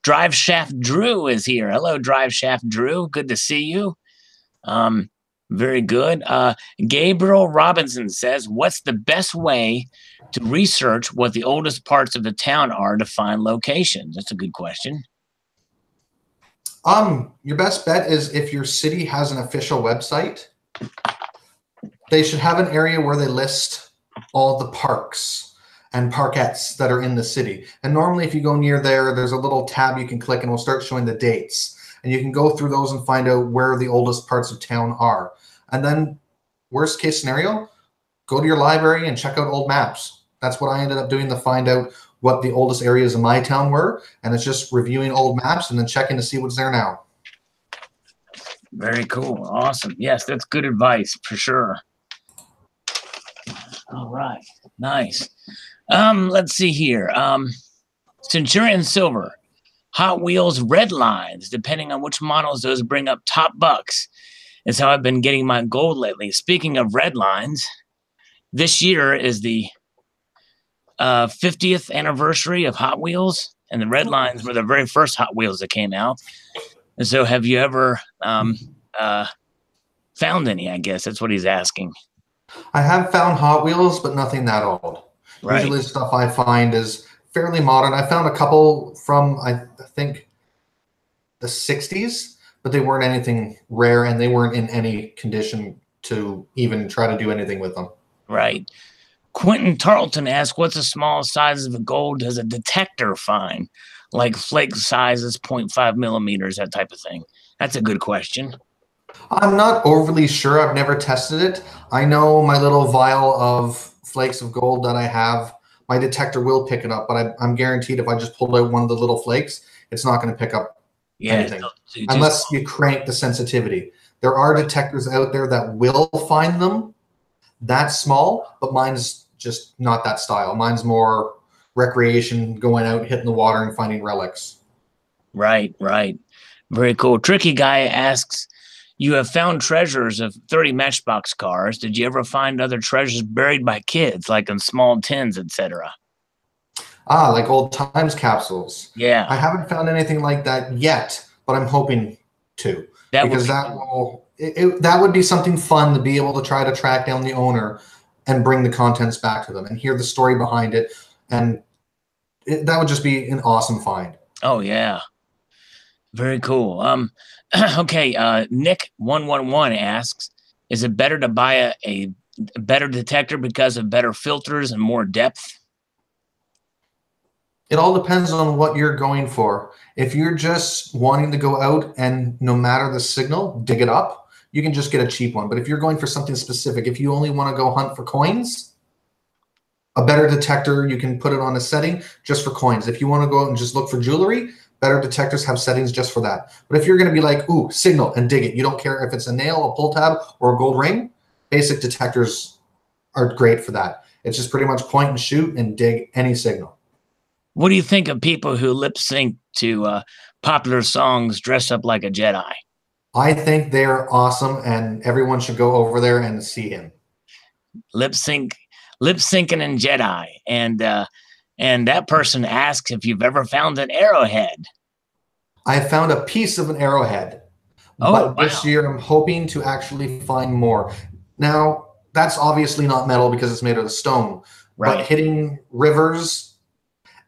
Speaker 1: Drive Shaft Drew is here. Hello, Drive Shaft Drew. Good to see you. Very good. Gabriel Robinson says, what's the best way to research what the oldest parts of the town are to find locations? That's a good question.
Speaker 2: Your best bet is if your city has an official website, they should have an area where they list all the parks and parkettes that are in the city. And normally if you go near there, there's a little tab you can click and it'll start showing the dates. And you can go through those and find out where the oldest parts of town are. And then worst case scenario, go to your library and check out old maps. That's what I ended up doing to find out what the oldest areas of my town were, and it's just reviewing old maps and then checking to see what's there now.
Speaker 1: Very cool. Awesome. Yes, that's good advice for sure. All right. Nice. Let's see here. Centurion Silver. Hot Wheels red lines, depending on which models, those bring up top bucks. Is how I've been getting my gold lately. Speaking of red lines, this year is the 50th anniversary of Hot Wheels, and the red lines were the very first Hot Wheels that came out. And so have you ever found any? I guess that's what he's asking.
Speaker 2: I have found Hot Wheels, but nothing that old. Right. Usually the stuff I find is fairly modern. I found a couple from, I think, the 60s, but they weren't anything rare, and they weren't in any condition to even try to do anything with them.
Speaker 1: Right. Quentin Tarleton asks, what's the smallest size of a gold does a detector find? Like flake sizes, 0.5 millimeters, that type of thing. That's a good question.
Speaker 2: I'm not overly sure. I've never tested it. I know my little vial of flakes of gold that I have, my detector will pick it up, but I'm guaranteed if I just pull out one of the little flakes, it's not going to pick up anything unless you crank the sensitivity. There are detectors out there that will find them that small, but mine's just not that style. Mine's more recreation, going out, hitting the water, and finding relics.
Speaker 1: Right, right. Very cool. Tricky Guy asks, you have found treasures of 30 Matchbox cars. Did you ever find other treasures buried by kids, like in small tins, etc.?
Speaker 2: Ah, like old times capsules.
Speaker 1: Yeah.
Speaker 2: I haven't found anything like that yet, but I'm hoping to, because that would be something fun to be able to try to track down the owner and bring the contents back to them and hear the story behind it, and that would just be an awesome find.
Speaker 1: Oh yeah. Very cool. Okay, Nick111 asks, is it better to buy a better detector because of better filters and more depth?
Speaker 2: It all depends on what you're going for. If you're just wanting to go out and no matter the signal, dig it up, you can just get a cheap one. But if you're going for something specific, if you only want to go hunt for coins, a better detector, you can put it on a setting just for coins. If you want to go out and just look for jewelry, better detectors have settings just for that. But if you're going to be like, ooh, signal and dig it, you don't care if it's a nail, a pull tab, or a gold ring, basic detectors are great for that. It's just pretty much point and shoot and dig any signal.
Speaker 1: What do you think of people who lip sync to popular songs dressed up like a Jedi?
Speaker 2: I think they're awesome, and everyone should go over there and see him.
Speaker 1: Lip syncing and Jedi, and that person asks if you've ever found an arrowhead.
Speaker 2: I found a piece of an arrowhead, but this year I'm hoping to actually find more. Now, that's obviously not metal because it's made out of stone, right? But hitting rivers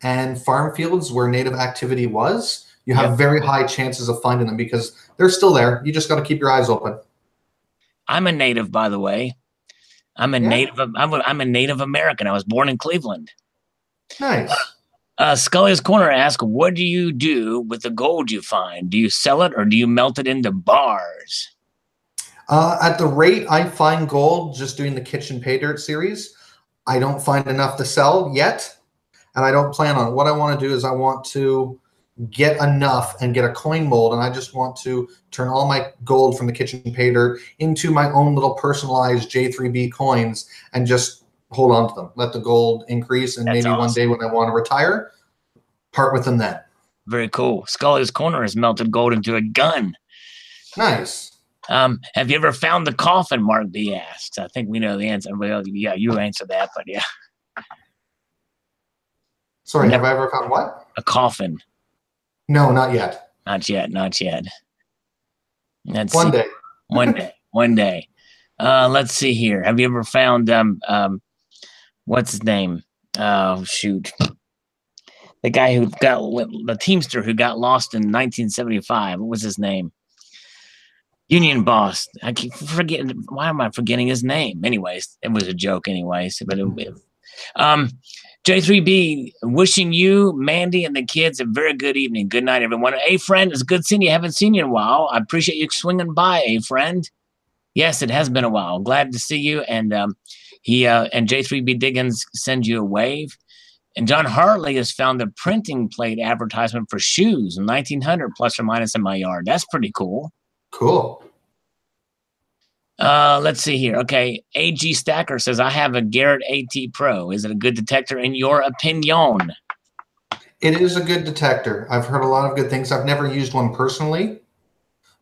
Speaker 2: and farm fields where native activity was, you have very high chances of finding them because they're still there. You just got to keep your eyes open.
Speaker 1: I'm a native, by the way. I'm a native American. I was born in Cleveland.
Speaker 2: Nice.
Speaker 1: Scully's Corner asks, what do you do with the gold you find? Do you sell it or do you melt it into bars?
Speaker 2: At the rate I find gold just doing the Kitchen Pay Dirt series, I don't find enough to sell yet. And I don't plan on it. What I want to do is I want to get enough and get a coin mold, and I just want to turn all my gold from the Kitchen Pay Dirt into my own little personalized J3B coins and just hold on to them. Let the gold increase, and maybe one day when I want to retire, part with them then.
Speaker 1: Very cool. Scully's Corner has melted gold into a gun.
Speaker 2: Nice.
Speaker 1: Have you ever found the coffin? Mark B asks. I think we know the answer. Well, yeah, you answer that, but yeah.
Speaker 2: Sorry, have I ever found what?
Speaker 1: A coffin.
Speaker 2: No, not yet.
Speaker 1: Not yet. Not yet.
Speaker 2: One day.
Speaker 1: One day. Let's see here. Have you ever found what's his name? Oh shoot. The guy who got the Teamster who got lost in 1975. What was his name? Union Boss. I keep forgetting. Why am I forgetting his name? Anyways, it was a joke. Anyways, but J3B, wishing you, Mandy, and the kids a very good evening. Good night, everyone. Hey, friend, it's good seeing you. Haven't seen you in a while. I appreciate you swinging by, hey, friend. Yes, it has been a while. Glad to see you. And he and J3B Digg'n sends you a wave. And John Hartley has found the printing plate advertisement for shoes in 1900 plus or minus in my yard. That's pretty cool.
Speaker 2: Cool.
Speaker 1: Let's see here. Okay. AG Stacker says, I have a Garrett AT Pro. Is it a good detector in your opinion?
Speaker 2: It is a good detector. I've heard a lot of good things. I've never used one personally,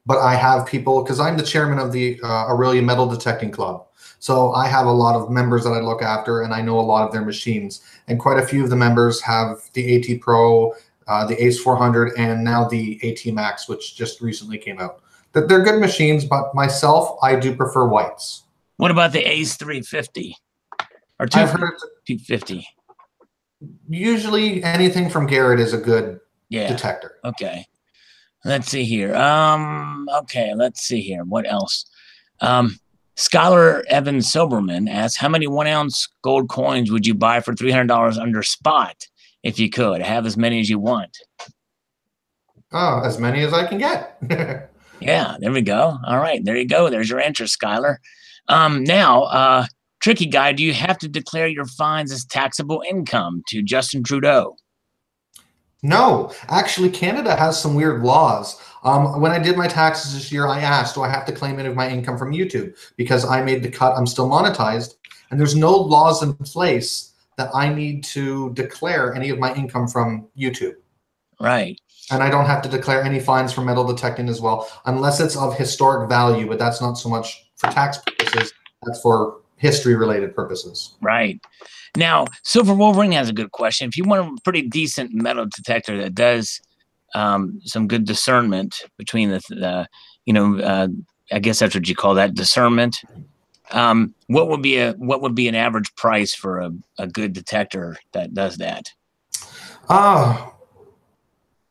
Speaker 2: but I have people, because I'm the chairman of the Aurelia Metal Detecting Club. So I have a lot of members that I look after, and I know a lot of their machines. And quite a few of the members have the AT Pro, the Ace 400, and now the AT Max, which just recently came out. They're good machines, but myself, I do prefer whites.
Speaker 1: What about the Ace 350 or 250?
Speaker 2: Usually anything from Garrett is a good detector.
Speaker 1: Okay. Let's see here. Okay, let's see here. What else? Scholar Evan Soberman asks, how many 1 ounce gold coins would you buy for $300 under spot if you could? Have as many as you want.
Speaker 2: Oh, as many as I can get.
Speaker 1: Yeah, there we go. All right, there you go. There's your answer, Skylar. Now, tricky guy, do you have to declare your fines as taxable income to Justin Trudeau?
Speaker 2: No, actually, Canada has some weird laws. When I did my taxes this year, I asked, do I have to claim any of my income from YouTube? Because I made the cut, I'm still monetized, and there's no laws in place that I need to declare any of my income from YouTube.
Speaker 1: Right.
Speaker 2: And I don't have to declare any fines for metal detecting as well, unless it's of historic value, but that's not so much for tax purposes, that's for history-related purposes.
Speaker 1: Right. Now, Silver Wolverine has a good question. If you want a pretty decent metal detector that does some good discernment between the I guess that's what you call that, discernment. What would be an average price for a good detector that does that?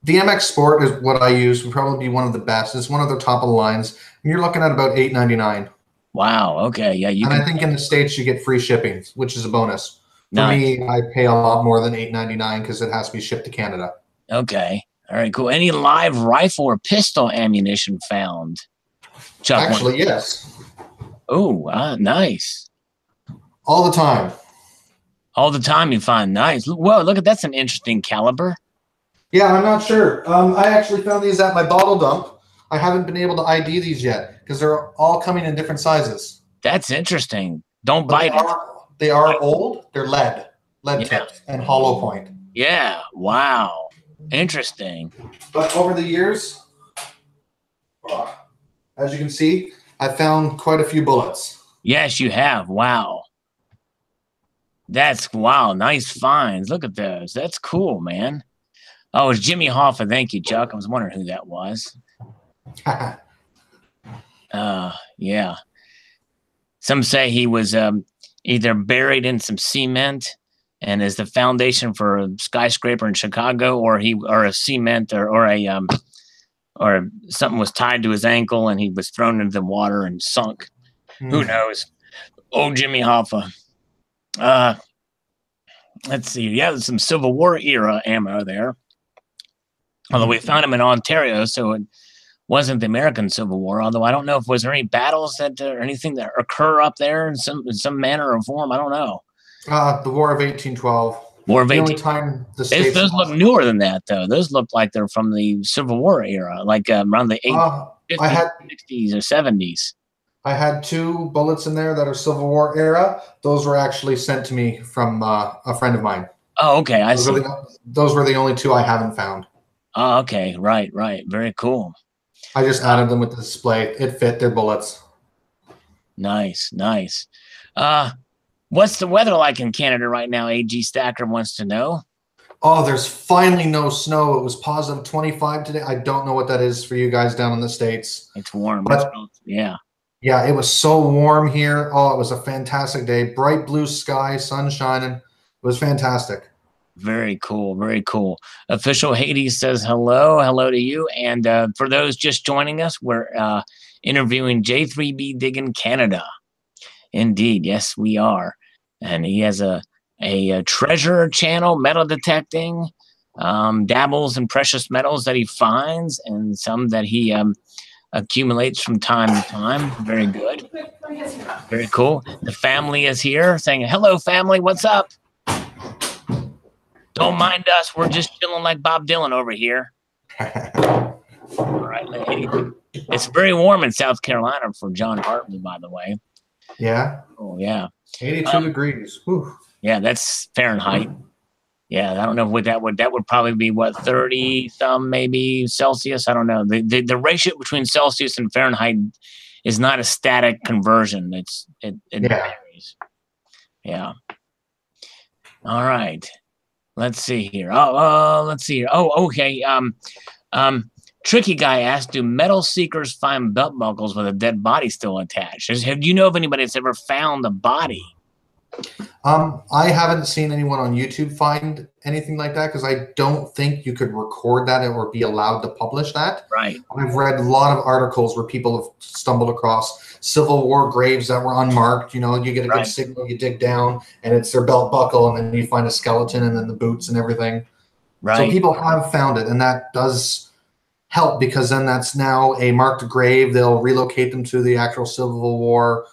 Speaker 2: The MX Sport is what I use. Would probably be one of the best. It's one of the top of the lines. And you're looking at about $8.99.
Speaker 1: Wow. Okay. Yeah.
Speaker 2: I think in the States you get free shipping, which is a bonus. For
Speaker 1: nice.
Speaker 2: me, I pay a lot more than $8.99 because it has to be shipped to Canada.
Speaker 1: Okay. All right. Cool. Any live rifle or pistol ammunition found?
Speaker 2: Chuck, actually, yes.
Speaker 1: Oh, nice.
Speaker 2: All the time.
Speaker 1: All the time you find nice. Whoa, look at that's an interesting caliber.
Speaker 2: Yeah, I'm not sure. I actually found these at my bottle dump. I haven't been able to ID these yet because they're all coming in different sizes.
Speaker 1: That's interesting. Don't bite
Speaker 2: it. They are old. They're lead tips and hollow point.
Speaker 1: Yeah. Wow. Interesting.
Speaker 2: But over the years, as you can see, I found quite a few bullets.
Speaker 1: Yes, you have. Wow. That's wow. Nice finds. Look at those. That's cool, man. Oh, it's Jimmy Hoffa. Thank you, Chuck. I was wondering who that was. Yeah. Some say he was either buried in some cement and is the foundation for a skyscraper in Chicago, or a cement or something was tied to his ankle and he was thrown into the water and sunk. Who knows? Oh, Jimmy Hoffa. Let's see. Yeah, there's some Civil War era ammo there. Although we found him in Ontario, so it wasn't the American Civil War. Although I don't know if was there any battles that or anything that occur up there in some manner or form. I don't know.
Speaker 2: The War of 1812.
Speaker 1: War of 18.
Speaker 2: The only time the States
Speaker 1: those look newer than that, though. Those look like they're from the Civil War era, like around the 50s, 60s, or 70s.
Speaker 2: I had 2 bullets in there that are Civil War era. Those were actually sent to me from a friend of mine.
Speaker 1: Oh, okay. I see.
Speaker 2: Those were the only 2 I haven't found.
Speaker 1: Oh, okay. Right. Very cool.
Speaker 2: I just added them with the display. It fit their bullets.
Speaker 1: Nice. What's the weather like in Canada right now? AG Stacker wants to know.
Speaker 2: Oh, there's finally no snow. It was positive 25 today. I don't know what that is for you guys down in the States.
Speaker 1: It's warm.
Speaker 2: But
Speaker 1: yeah.
Speaker 2: Yeah, it was so warm here. Oh, it was a fantastic day. Bright blue sky, sun shining. It was fantastic.
Speaker 1: Very cool. Very cool. Official Hades says hello. Hello to you. And for those just joining us, we're interviewing J3B Digg'n Canada. Indeed. Yes, we are. And he has a treasure channel, metal detecting, dabbles in precious metals that he finds and some that he accumulates from time to time. Very good. Very cool. The family is here saying, hello, family. What's up? Don't mind us. We're just chilling like Bob Dylan over here. All right. It's very warm in South Carolina for John Hartley, by the way.
Speaker 2: Yeah.
Speaker 1: Oh, yeah.
Speaker 2: 82 degrees. Whew.
Speaker 1: Yeah, that's Fahrenheit. Yeah, I don't know what that would probably be, what, 30 some maybe Celsius. I don't know. The ratio between Celsius and Fahrenheit is not a static conversion. It varies. Yeah. All right. Let's see here. Let's see here. Oh, okay. Tricky guy asked, do metal seekers find belt buckles with a dead body still attached? Do you know of anybody that's ever found a body?
Speaker 2: I haven't seen anyone on YouTube find anything like that because I don't think you could record that or be allowed to publish that.
Speaker 1: Right.
Speaker 2: I've read a lot of articles where people have stumbled across Civil War graves that were unmarked. You know, you get a good signal, you dig down, and it's their belt buckle, and then you find a skeleton and then the boots and everything. Right. So people have found it, and that does help, because then that's now a marked grave. They'll relocate them to the actual Civil War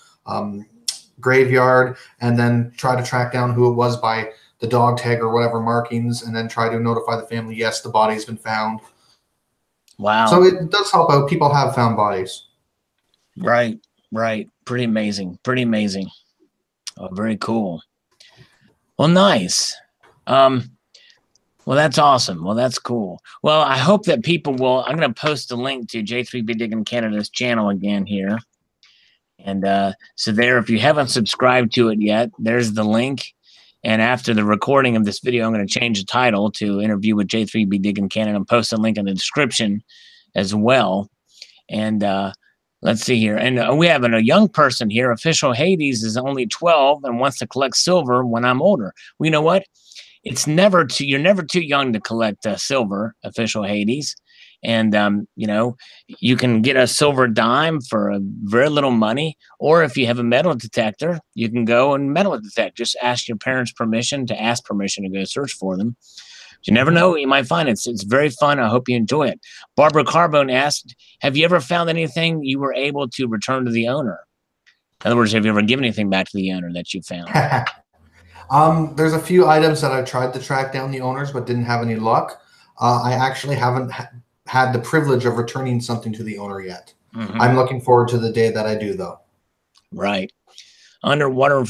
Speaker 2: graveyard, and then try to track down who it was by the dog tag or whatever markings, and then try to notify the family, yes, the body's been found.
Speaker 1: Wow.
Speaker 2: So it does help out. People have found bodies.
Speaker 1: Right, right. Pretty amazing. Pretty amazing. Oh, very cool. Well, nice. Well, that's awesome. Well, that's cool. Well, I hope that people will. I'm going to post a link to J3B Digg'n Canada's channel again here. And so there, if you haven't subscribed to it yet, there's the link. And after the recording of this video, I'm going to change the title to Interview with J3B Digg'n Canada and post a link in the description as well. And let's see here. And we have a young person here. Official Hades is only 12 and wants to collect silver when I'm older. Well, you know what? It's never too, you're never too young to collect silver, Official Hades. And, you know, you can get a silver dime for very little money. Or if you have a metal detector, you can go and metal detect. Just ask your parents' permission to ask permission to go search for them. But you never know what you might find. It's very fun. I hope you enjoy it. Barbara Carbone asked, have you ever found anything you were able to return to the owner? In other words, have you ever given anything back to the owner that you found?
Speaker 2: There's a few items that I tried to track down the owners, but didn't have any luck. I actually haven't had the privilege of returning something to the owner yet. I'm looking forward to the day that I do, though.
Speaker 1: Right. Underwater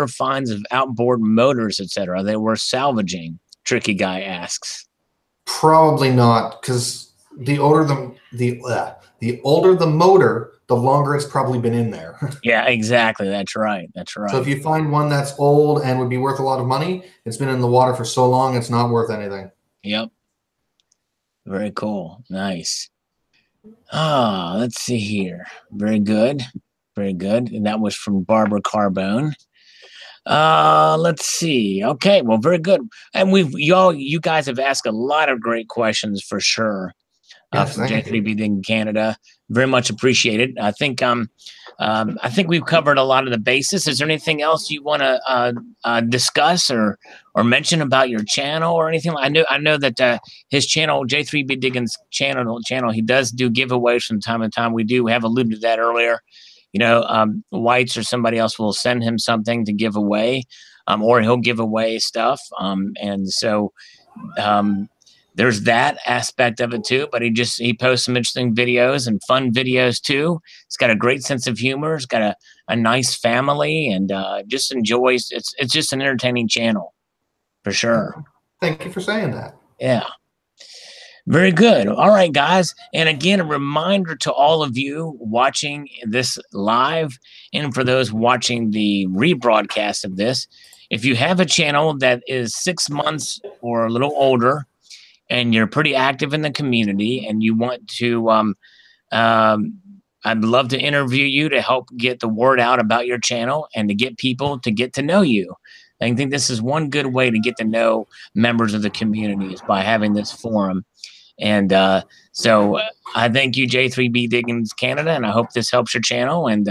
Speaker 1: finds of outboard motors, etc. They were salvaging. Tricky Guy asks.
Speaker 2: Probably not, because the older the motor, the longer it's probably been in there.
Speaker 1: Yeah, exactly. That's right. That's right.
Speaker 2: So if you find one that's old and would be worth a lot of money, it's been in the water for so long, it's not worth anything.
Speaker 1: Yep. Very cool. Nice. Ah, let's see here. Very good. Very good. And that was from Barbara Carbone. Let's see. Okay, well, very good. And you guys have asked a lot of great questions for sure.
Speaker 2: Yes,
Speaker 1: From J3B Digg'n Canada. Very much appreciated. I think we've covered a lot of the basis. Is there anything else you want to discuss or mention about your channel or anything? I know that his channel, J3B Digg'n's channel, he does do giveaways from time to time. We have alluded to that earlier. You know, Whites or somebody else will send him something to give away, or he'll give away stuff. And so there's that aspect of it too, but he posts some interesting videos and fun videos too. He's got a great sense of humor. He's got a nice family, and just enjoys. It's just an entertaining channel, for sure.
Speaker 2: Thank you for saying that.
Speaker 1: Yeah, very good. All right, guys, and again, a reminder to all of you watching this live, and for those watching the rebroadcast of this, if you have a channel that is 6 months or a little older, and you're pretty active in the community, and you want to, I'd love to interview you to help get the word out about your channel and to get people to get to know you. I think this is one good way to get to know members of the community is by having this forum. And so I thank you, J3B Digg'n's Canada, and I hope this helps your channel. And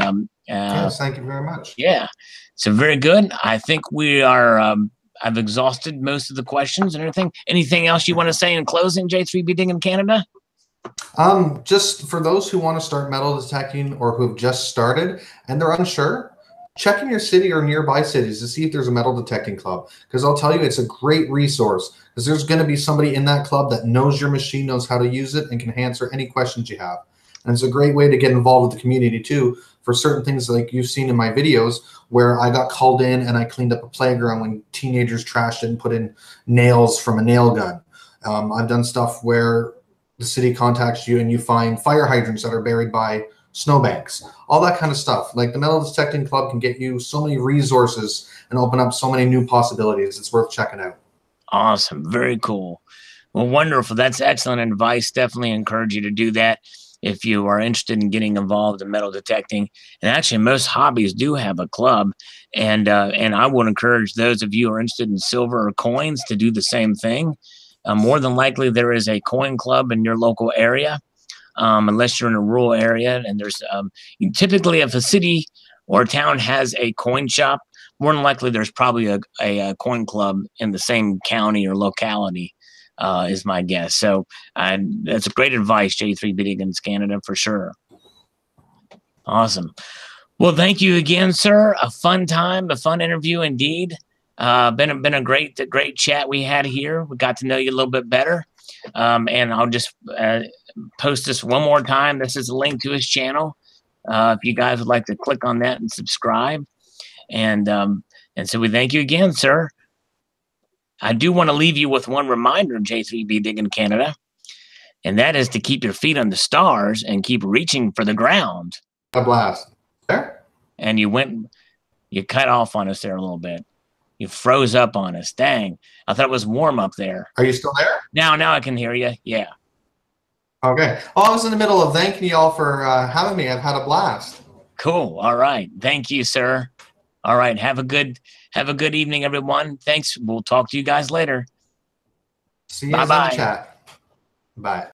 Speaker 2: yes, thank you very much.
Speaker 1: Yeah, so very good. I think we are. I've exhausted most of the questions and everything. Anything else you want to say in closing, J3B Digg'n Canada?
Speaker 2: Just for those who want to start metal detecting or who have just started and they're unsure, check in your city or nearby cities to see if there's a metal detecting club, because I'll tell you it's a great resource, because there's going to be somebody in that club that knows your machine, knows how to use it, and can answer any questions you have. And it's a great way to get involved with the community too, for certain things like you've seen in my videos where I got called in and I cleaned up a playground when teenagers trashed it and put in nails from a nail gun. I've done stuff where the city contacts you and you find fire hydrants that are buried by snowbanks, all that kind of stuff. Like the Metal Detecting Club can get you so many resources and open up so many new possibilities. It's worth checking out.
Speaker 1: Awesome. Very cool. Well, wonderful. That's excellent advice. Definitely encourage you to do that if you are interested in getting involved in metal detecting. And actually, most hobbies do have a club. And I would encourage those of you who are interested in silver or coins to do the same thing. More than likely, there is a coin club in your local area, unless you're in a rural area. And there's typically, if a city or a town has a coin shop, more than likely there's probably a coin club in the same county or locality. is my guess. So that's great advice, J3B Digg'n Canada, for sure. Awesome. Well, thank you again, sir. A fun time, a fun interview indeed. Been a great chat we had here. We got to know you a little bit better. And I'll just post this one more time. This is a link to his channel. If you guys would like to click on that and subscribe. And so we thank you again, sir. I do want to leave you with one reminder, J3B Digg'n Canada, and that is to keep your feet on the stars and keep reaching for the ground.
Speaker 2: A blast. There.
Speaker 1: And you cut off on us there a little bit. You froze up on us. Dang. I thought it was warm up there.
Speaker 2: Are you still there?
Speaker 1: Now I can hear you. Yeah.
Speaker 2: Okay. Oh, I was in the middle of thanking you all for having me. I've had a blast.
Speaker 1: Cool. All right. Thank you, sir. All right. Have a good evening, everyone. Thanks. We'll talk to you guys later.
Speaker 2: See you in the chat. Bye.